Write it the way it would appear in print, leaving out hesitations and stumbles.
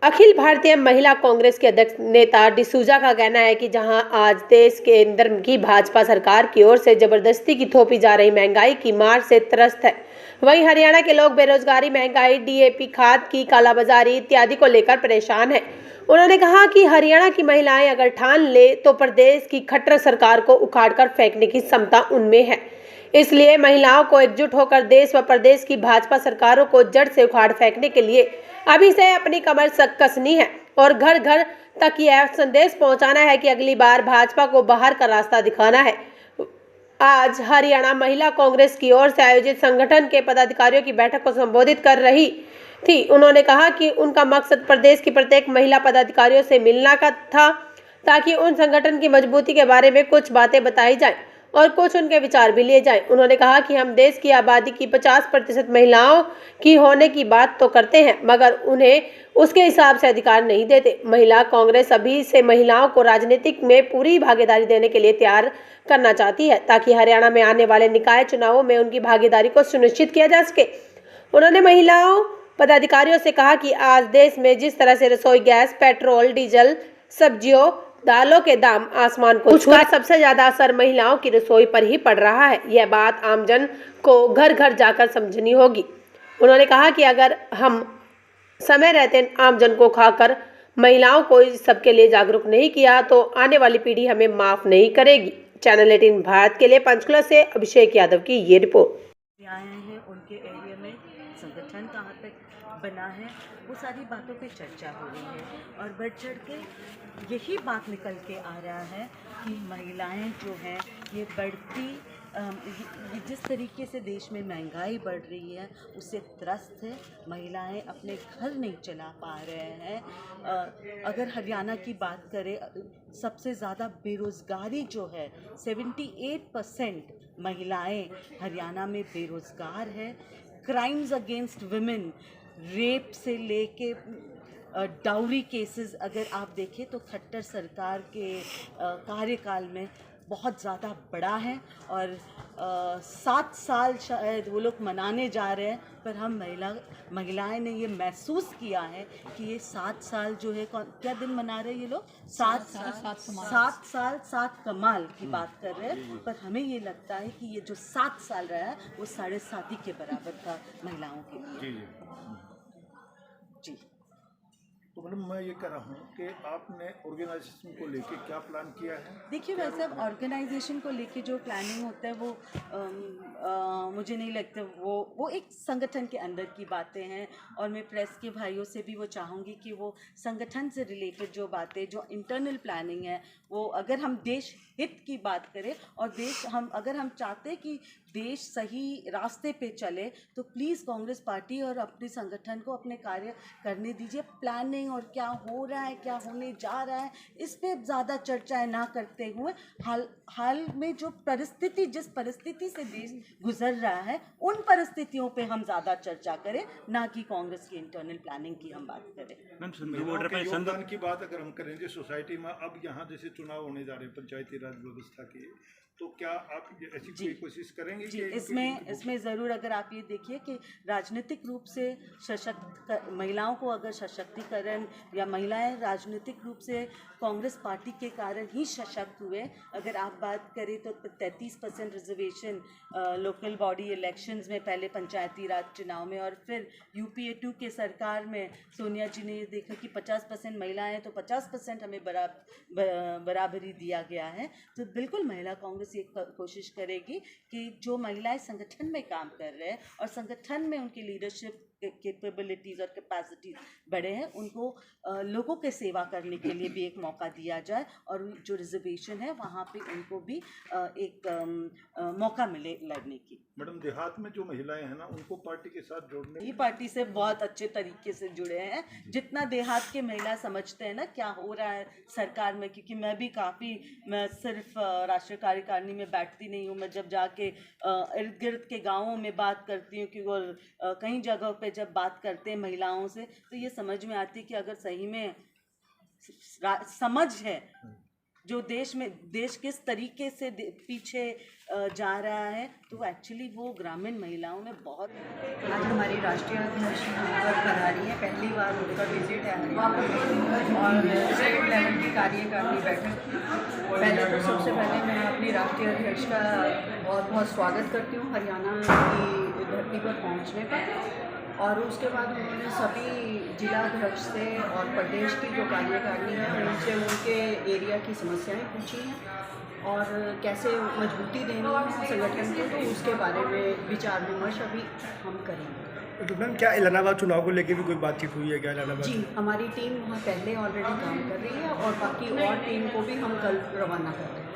अखिल भारतीय महिला कांग्रेस के अध्यक्ष नेता डिसूजा का कहना है कि जहां आज देश के अंदर की भाजपा सरकार की ओर से जबरदस्ती की थोपी जा रही महंगाई की मार से त्रस्त है, वहीं हरियाणा के लोग बेरोजगारी, महंगाई, डीएपी खाद की कालाबाजारी इत्यादि को लेकर परेशान हैं। उन्होंने कहा कि हरियाणा की महिलाएं अगर ठान ले तो प्रदेश की खट्टर सरकार को उखाड़कर फेंकने की क्षमता उनमें है। इसलिए महिलाओं को एकजुट होकर देश व प्रदेश की भाजपा सरकारों को जड़ से उखाड़ फेंकने के लिए अभी से अपनी कमर कसनी है और घर घर तक यह संदेश पहुंचाना है कि अगली बार भाजपा को बाहर का रास्ता दिखाना है। आज हरियाणा महिला कांग्रेस की ओर से आयोजित संगठन के पदाधिकारियों की बैठक को संबोधित कर रही थी। उन्होंने कहा कि उनका मकसद प्रदेश की प्रत्येक महिला पदाधिकारियों से मिलना का था, ताकि उन संगठन की मजबूती के बारे में कुछ बातें बताई जाएं और कुछ उनके विचार भी लिए जाएं। उन्होंने कहा कि हम देश की आबादी की 50% महिलाओं की होने की बात तो करते हैं, मगर उन्हें उसके हिसाब से अधिकार नहीं देते। महिला कांग्रेस अभी से महिलाओं को राजनीतिक में पूरी भागीदारी देने के लिए तैयार करना चाहती है, ताकि हरियाणा में आने वाले निकाय चुनावों में उनकी भागीदारी को सुनिश्चित किया जा सके। उन्होंने महिलाओं पदाधिकारियों से कहा कि आज देश में जिस तरह से रसोई गैस, पेट्रोल, डीजल, सब्जियों, दालों के दाम आसमान को छू, सबसे ज्यादा असर महिलाओं की रसोई पर ही पड़ रहा है। यह बात आमजन को घर घर जाकर समझनी होगी। उन्होंने कहा कि अगर हम समय रहते आमजन को खाकर महिलाओं को इस सबके लिए जागरूक नहीं किया तो आने वाली पीढ़ी हमें माफ नहीं करेगी। चैनल 18 भारत के लिए पंचकुला से अभिषेक यादव की ये रिपोर्ट। आए हैं उनके एरिया में संगठन कहाँ तक बना है, वो सारी बातों पे चर्चा हो रही है और बढ़ चढ़ के यही बात निकल के आ रहा है कि महिलाएं जो हैं ये बढ़ती जिस तरीके से देश में महंगाई बढ़ रही है उससे त्रस्त है। महिलाएं अपने घर नहीं चला पा रहे हैं। अगर हरियाणा की बात करें, सबसे ज़्यादा बेरोज़गारी जो है 78% महिलाएं हरियाणा में बेरोज़गार है। क्राइम्स अगेंस्ट वुमेन, रेप से लेके डाउरी केसेस अगर आप देखें तो खट्टर सरकार के कार्यकाल में बहुत ज़्यादा बड़ा है और 7 साल शायद वो लोग मनाने जा रहे हैं, पर हम महिलाएं ने ये महसूस किया है कि ये 7 साल जो है क्या दिन मना रहे हैं ये लोग, 7 साल 7 कमाल की बात कर रहे हैं। पर हमें ये लगता है कि ये जो 7 साल रहा है वो 7.5 के बराबर था महिलाओं के लिए। जी। तो मैडम मैं ये कह रहा हूँ कि आपने ऑर्गेनाइजेशन को लेके क्या प्लान किया है? देखिए वैसे अब ऑर्गेनाइजेशन को लेके जो प्लानिंग होता है वो मुझे नहीं लगता वो एक संगठन के अंदर की बातें हैं और मैं प्रेस के भाइयों से भी वो चाहूँगी कि वो संगठन से रिलेटेड जो बातें, जो इंटरनल प्लानिंग है, वो अगर हम देश हित की बात करें और अगर हम चाहते हैं कि देश सही रास्ते पे चले तो प्लीज़ कांग्रेस पार्टी और अपने संगठन को अपने कार्य करने दीजिए। प्लानिंग और क्या हो रहा है, क्या होने जा रहा है, इस पे ज़्यादा चर्चाएं ना करते हुए हाल में जो जिस परिस्थिति से देश गुजर रहा है उन परिस्थितियों पे हम ज़्यादा चर्चा करें, ना कि कांग्रेस की इंटरनल प्लानिंग की हम बात करें। योगदान की बात अगर हम करेंगे सोसाइटी में, अब यहाँ जैसे चुनाव होने जा रहे हैं पंचायती राज व्यवस्था के, तो क्या आप ऐसी कोई कोशिश करेंगे? जी, इसमें ज़रूर अगर आप ये देखिए कि राजनीतिक रूप से महिलाओं को अगर सशक्तिकरण या महिलाएं राजनीतिक रूप से कांग्रेस पार्टी के कारण ही सशक्त हुए। अगर आप बात करें तो 33% रिजर्वेशन लोकल बॉडी इलेक्शंस में, पहले पंचायती राज चुनाव में और फिर UPA 2 के सरकार में सोनिया जी ने ये देखा कि 50% महिलाएं हैं तो 50% हमें बराबरी दिया गया है। तो बिल्कुल महिला कांग्रेस ये कोशिश करेगी कि जो महिलाएं संगठन में काम कर रहे हैं और संगठन में उनकी लीडरशिप कैपेबिलिटीज़ और कैपेसिटीज बड़े हैं, उनको लोगों के सेवा करने के लिए भी एक मौका दिया जाए और जो रिजर्वेशन है वहाँ पे उनको भी एक मौका मिले लड़ने की। मैडम, देहात में जो महिलाएं हैं ना, उनको पार्टी के साथ जोड़ने, ये पार्टी से बहुत अच्छे तरीके से जुड़े हैं। जितना देहात के महिला समझते हैं ना क्या हो रहा है सरकार में, क्योंकि मैं सिर्फ राष्ट्रीय कार्यकारिणी में बैठती नहीं हूँ, मैं जब जाके इर्द गिर्द के गाँवों में बात करती हूँ कि वो कई जगहों पे जब बात करते हैं महिलाओं से, तो ये समझ में आती है कि अगर सही में समझ है जो देश किस तरीके से पीछे जा रहा है, तो एक्चुअली वो ग्रामीण महिलाओं में बहुत। आज हमारी राष्ट्रीय अध्यक्ष यहाँ पर पधारी है, पहली बार उनका विजिट है और स्टेट लेवल की कार्यकारिणी बैठक। पहले तो सबसे पहले मैं अपनी राष्ट्रीय अध्यक्ष का बहुत बहुत स्वागत करती हूँ हरियाणा की धरती पर पहुँचने पर। और उसके बाद उन्होंने सभी जिला अध्यक्ष से और प्रदेश की जो कार्यकारिणी है उनसे उनके एरिया की समस्याएं पूछी हैं और कैसे मजबूती देनी है संगठन को, तो उसके बारे में विचार विमर्श अभी हम करेंगे। तो मैम क्या इलाहाबाद चुनाव को लेकर भी कोई बातचीत हुई है क्या इलाहाबाद? जी, हमारी टीम वहाँ पहले ऑलरेडी काम कर रही है और बाकी और टीम को भी हम कल रवाना कर रहे हैं।